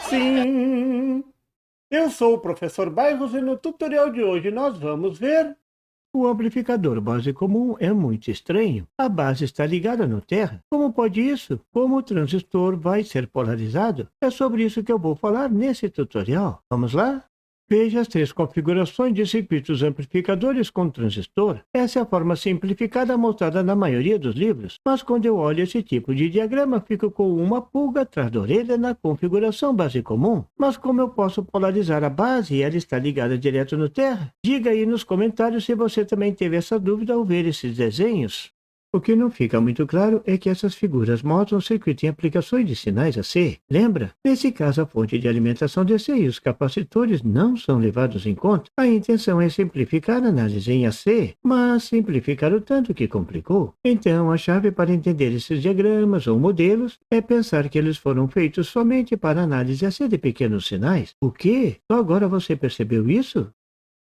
Sim, eu sou o professor Bairros e no tutorial de hoje nós vamos ver... O amplificador base comum é muito estranho. A base está ligada no terra. Como pode isso? Como o transistor vai ser polarizado? É sobre isso que eu vou falar nesse tutorial. Vamos lá? Veja as 3 configurações de circuitos amplificadores com transistor. Essa é a forma simplificada mostrada na maioria dos livros, mas quando eu olho esse tipo de diagrama, fico com uma pulga atrás da orelha na configuração base comum. Mas como eu posso polarizar a base e ela está ligada direto no terra? Diga aí nos comentários se você também teve essa dúvida ao ver esses desenhos. O que não fica muito claro é que essas figuras mostram o circuito em aplicações de sinais AC. Lembra? Nesse caso, a fonte de alimentação DC e os capacitores não são levados em conta. A intenção é simplificar a análise em AC, mas simplificar o tanto que complicou. Então, a chave para entender esses diagramas ou modelos é pensar que eles foram feitos somente para análise AC de pequenos sinais. O quê? Só agora você percebeu isso?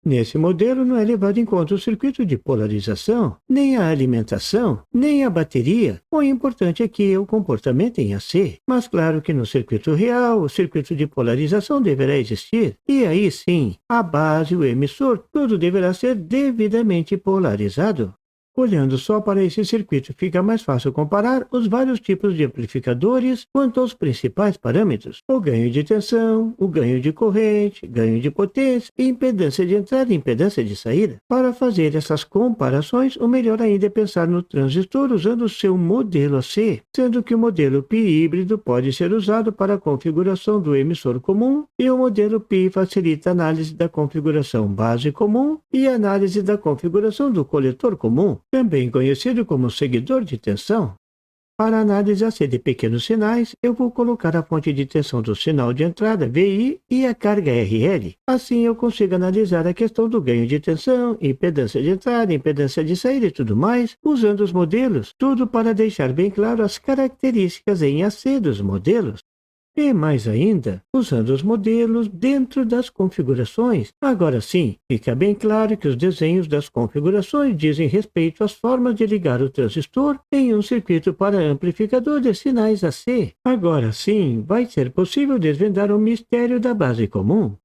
Nesse modelo não é levado em conta o circuito de polarização, nem a alimentação, nem a bateria. O importante aqui é o comportamento em AC. Mas claro que no circuito real, o circuito de polarização deverá existir. E aí sim, a base, o emissor, tudo deverá ser devidamente polarizado. Olhando só para esse circuito, fica mais fácil comparar os vários tipos de amplificadores quanto aos principais parâmetros: o ganho de tensão, o ganho de corrente, ganho de potência, impedância de entrada e impedância de saída. Para fazer essas comparações, o melhor ainda é pensar no transistor usando o seu modelo AC, sendo que o modelo Pi híbrido pode ser usado para a configuração do emissor comum e o modelo Pi facilita a análise da configuração base comum e a análise da configuração do coletor comum, também conhecido como seguidor de tensão. Para a análise AC de pequenos sinais, eu vou colocar a fonte de tensão do sinal de entrada VI e a carga RL. Assim eu consigo analisar a questão do ganho de tensão, impedância de entrada, impedância de saída e tudo mais, usando os modelos, tudo para deixar bem claro as características em AC dos modelos. E mais ainda, usando os modelos dentro das configurações. Agora sim, fica bem claro que os desenhos das configurações dizem respeito às formas de ligar o transistor em um circuito para amplificador de sinais AC. Agora sim, vai ser possível desvendar o mistério da base comum.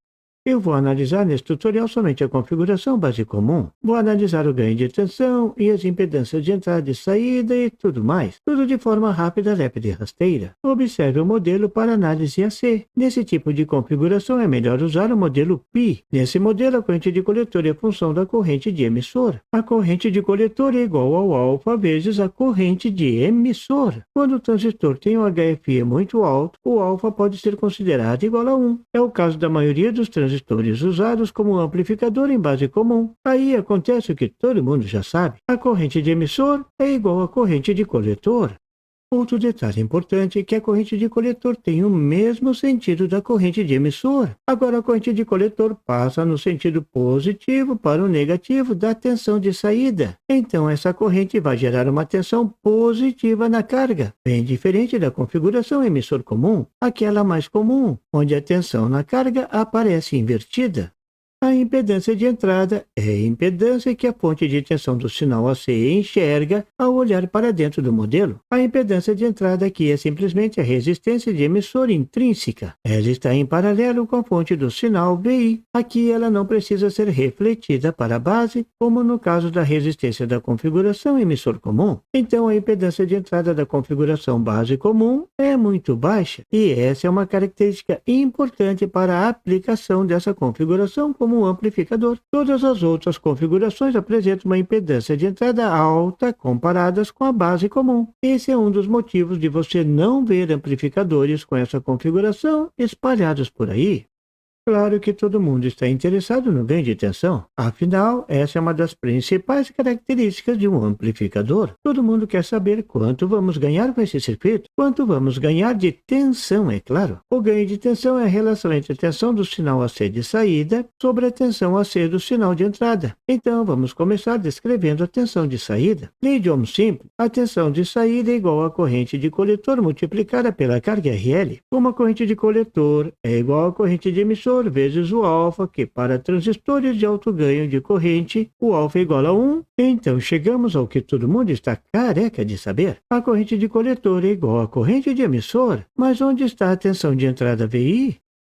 Eu vou analisar nesse tutorial somente a configuração base comum. Vou analisar o ganho de tensão e as impedâncias de entrada e saída e tudo mais. Tudo de forma rápida, rápida e rasteira. Observe o modelo para análise AC. Nesse tipo de configuração é melhor usar o modelo Pi. Nesse modelo, a corrente de coletor é a função da corrente de emissor. A corrente de coletor é igual ao alfa vezes a corrente de emissor. Quando o transistor tem um HFE muito alto, o alfa pode ser considerado igual a 1. É o caso da maioria dos transistores usados como amplificador em base comum. Aí acontece o que todo mundo já sabe: a corrente de emissor é igual à corrente de coletor. Outro detalhe importante é que a corrente de coletor tem o mesmo sentido da corrente de emissor. Agora a corrente de coletor passa no sentido positivo para o negativo da tensão de saída. Então essa corrente vai gerar uma tensão positiva na carga, bem diferente da configuração emissor comum, aquela mais comum, onde a tensão na carga aparece invertida. A impedância de entrada é a impedância que a fonte de tensão do sinal AC enxerga ao olhar para dentro do modelo. A impedância de entrada aqui é simplesmente a resistência de emissor intrínseca. Ela está em paralelo com a fonte do sinal VI. Aqui ela não precisa ser refletida para a base, como no caso da resistência da configuração emissor comum. Então a impedância de entrada da configuração base comum é muito baixa, e essa é uma característica importante para a aplicação dessa configuração como um amplificador. Todas as outras configurações apresentam uma impedância de entrada alta comparadas com a base comum. Esse é um dos motivos de você não ver amplificadores com essa configuração espalhados por aí. Claro que todo mundo está interessado no ganho de tensão. Afinal, essa é uma das principais características de um amplificador. Todo mundo quer saber quanto vamos ganhar com esse circuito. Quanto vamos ganhar de tensão, é claro. O ganho de tensão é a relação entre a tensão do sinal AC de saída sobre a tensão AC do sinal de entrada. Então, vamos começar descrevendo a tensão de saída. Em idioma simples, a tensão de saída é igual à corrente de coletor multiplicada pela carga RL. Como a corrente de coletor é igual à corrente de emissor emissor vezes o alfa, que para transistores de alto ganho de corrente, o alfa é igual a 1. Então chegamos ao que todo mundo está careca de saber. A corrente de coletor é igual à corrente de emissor. Mas onde está a tensão de entrada VI?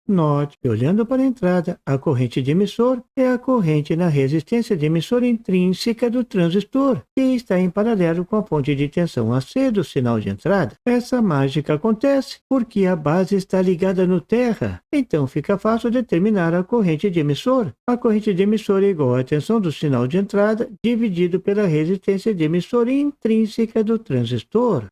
Note que, olhando para a entrada, a corrente de emissor é a corrente na resistência de emissor intrínseca do transistor, que está em paralelo com a fonte de tensão AC do sinal de entrada. Essa mágica acontece porque a base está ligada no terra, então fica fácil determinar a corrente de emissor. A corrente de emissor é igual à tensão do sinal de entrada dividido pela resistência de emissor intrínseca do transistor.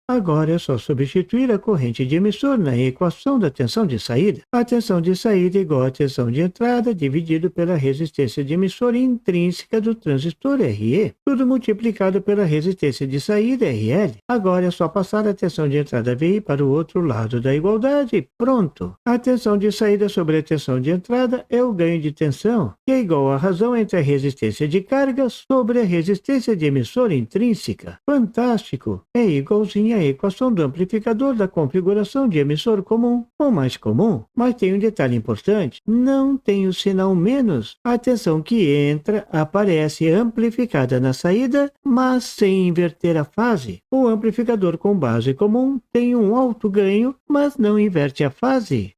Agora é só substituir a corrente de emissor na equação da tensão de saída. A tensão de saída é igual à tensão de entrada dividido pela resistência de emissor intrínseca do transistor RE, tudo multiplicado pela resistência de saída RL. Agora é só passar a tensão de entrada VI para o outro lado da igualdade e pronto! A tensão de saída sobre a tensão de entrada é o ganho de tensão, que é igual à razão entre a resistência de carga sobre a resistência de emissor intrínseca. Fantástico! É igualzinho a equação do amplificador da configuração de emissor comum, ou mais comum, mas tem um detalhe importante, não tem o sinal menos. A tensão que entra aparece amplificada na saída, mas sem inverter a fase. O amplificador com base comum tem um alto ganho, mas não inverte a fase.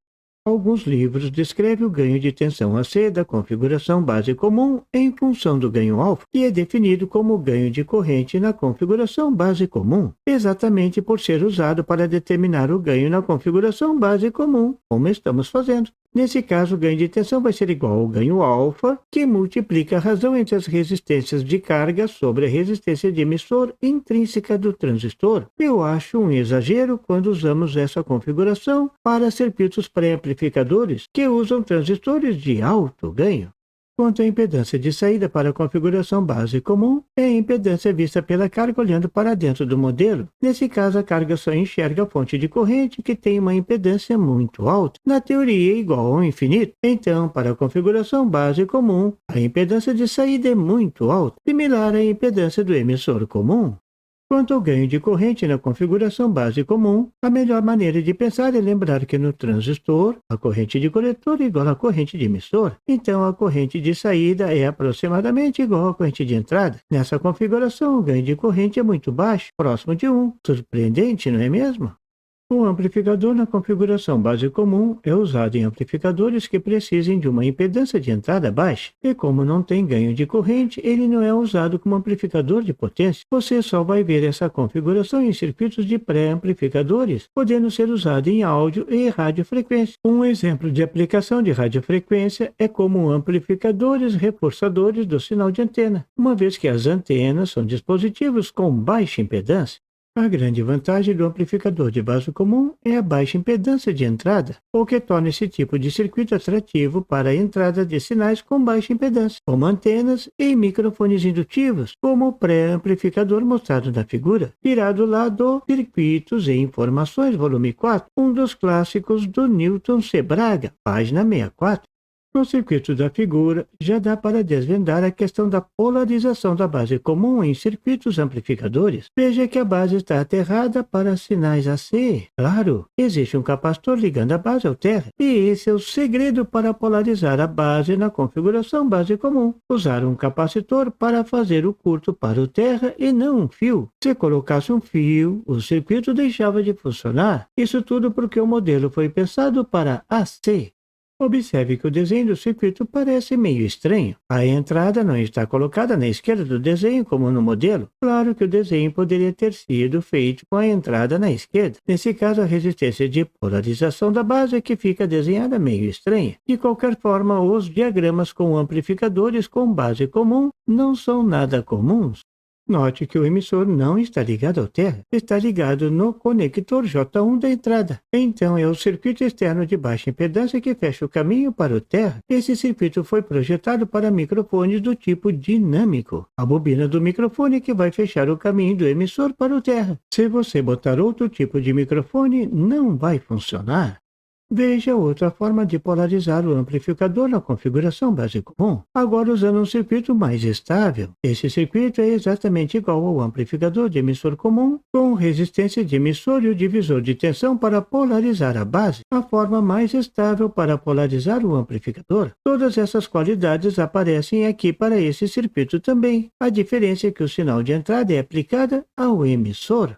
Alguns livros descrevem o ganho de tensão AC da configuração base comum em função do ganho alfa, que é definido como ganho de corrente na configuração base comum, exatamente por ser usado para determinar o ganho na configuração base comum, como estamos fazendo. Nesse caso, o ganho de tensão vai ser igual ao ganho alfa, que multiplica a razão entre as resistências de carga sobre a resistência de emissor intrínseca do transistor. Eu acho um exagero quando usamos essa configuração para circuitos pré-amplificadores que usam transistores de alto ganho. Quanto à impedância de saída para a configuração base comum, é a impedância vista pela carga olhando para dentro do modelo. Nesse caso, a carga só enxerga a fonte de corrente que tem uma impedância muito alta. Na teoria, é igual ao infinito. Então, para a configuração base comum, a impedância de saída é muito alta, similar à impedância do emissor comum. Quanto ao ganho de corrente na configuração base comum, a melhor maneira de pensar é lembrar que no transistor, a corrente de coletor é igual à corrente de emissor. Então, a corrente de saída é aproximadamente igual à corrente de entrada. Nessa configuração, o ganho de corrente é muito baixo, próximo de 1. Surpreendente, não é mesmo? O amplificador na configuração base comum é usado em amplificadores que precisem de uma impedância de entrada baixa, e como não tem ganho de corrente, ele não é usado como amplificador de potência. Você só vai ver essa configuração em circuitos de pré-amplificadores, podendo ser usado em áudio e radiofrequência. Um exemplo de aplicação de radiofrequência é como amplificadores reforçadores do sinal de antena, uma vez que as antenas são dispositivos com baixa impedância. A grande vantagem do amplificador de base comum é a baixa impedância de entrada, o que torna esse tipo de circuito atrativo para a entrada de sinais com baixa impedância, como antenas e microfones indutivos, como o pré-amplificador mostrado na figura, tirado lá do Circuitos e Informações, volume 4, um dos clássicos do Newton C. Braga, página 64. No circuito da figura, já dá para desvendar a questão da polarização da base comum em circuitos amplificadores. Veja que a base está aterrada para sinais AC. Claro, existe um capacitor ligando a base ao terra, e esse é o segredo para polarizar a base na configuração base comum. Usar um capacitor para fazer o curto para o terra e não um fio. Se colocasse um fio, o circuito deixava de funcionar. Isso tudo porque o modelo foi pensado para AC. Observe que o desenho do circuito parece meio estranho. A entrada não está colocada na esquerda do desenho como no modelo. Claro que o desenho poderia ter sido feito com a entrada na esquerda. Nesse caso, a resistência de polarização da base é que fica desenhada meio estranha. De qualquer forma, os diagramas com amplificadores com base comum não são nada comuns. Note que o emissor não está ligado ao terra, está ligado no conector J1 da entrada. Então é o circuito externo de baixa impedância que fecha o caminho para o terra. Esse circuito foi projetado para microfones do tipo dinâmico. A bobina do microfone que vai fechar o caminho do emissor para o terra. Se você botar outro tipo de microfone, não vai funcionar. Veja outra forma de polarizar o amplificador na configuração base comum, agora usando um circuito mais estável. Esse circuito é exatamente igual ao amplificador de emissor comum, com resistência de emissor e o divisor de tensão para polarizar a base, a forma mais estável para polarizar o amplificador. Todas essas qualidades aparecem aqui para esse circuito também. A diferença é que o sinal de entrada é aplicada ao emissor.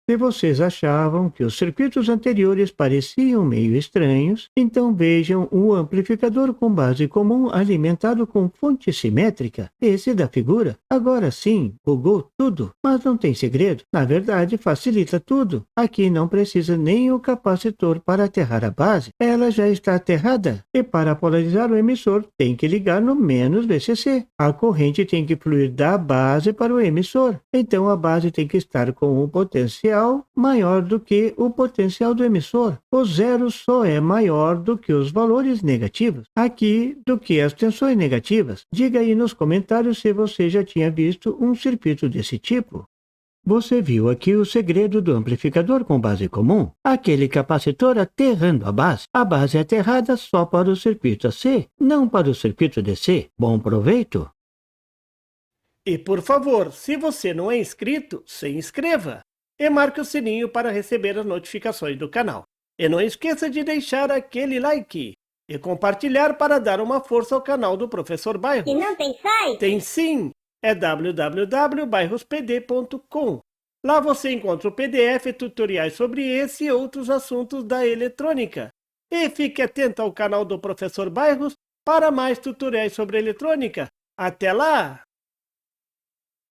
Se vocês achavam que os circuitos anteriores pareciam meio estranhos, então vejam o amplificador com base comum alimentado com fonte simétrica. Esse da figura. Agora sim, bugou tudo, mas não tem segredo. Na verdade, facilita tudo. Aqui não precisa nem o capacitor para aterrar a base. Ela já está aterrada. E para polarizar o emissor, tem que ligar no menos VCC. A corrente tem que fluir da base para o emissor. Então a base tem que estar com um potencial maior do que o potencial do emissor. O zero só é maior do que os valores negativos, aqui do que as tensões negativas. Diga aí nos comentários se você já tinha visto um circuito desse tipo. Você viu aqui o segredo do amplificador com base comum? Aquele capacitor aterrando a base é aterrada só para o circuito AC, não para o circuito DC. Bom proveito! E por favor, se você não é inscrito, se inscreva! E marque o sininho para receber as notificações do canal. E não esqueça de deixar aquele like e compartilhar para dar uma força ao canal do Professor Bairros. E não tem site? Tem sim! É www.bairrospd.com. Lá você encontra o PDF e tutoriais sobre esse e outros assuntos da eletrônica. E fique atento ao canal do Professor Bairros para mais tutoriais sobre eletrônica. Até lá!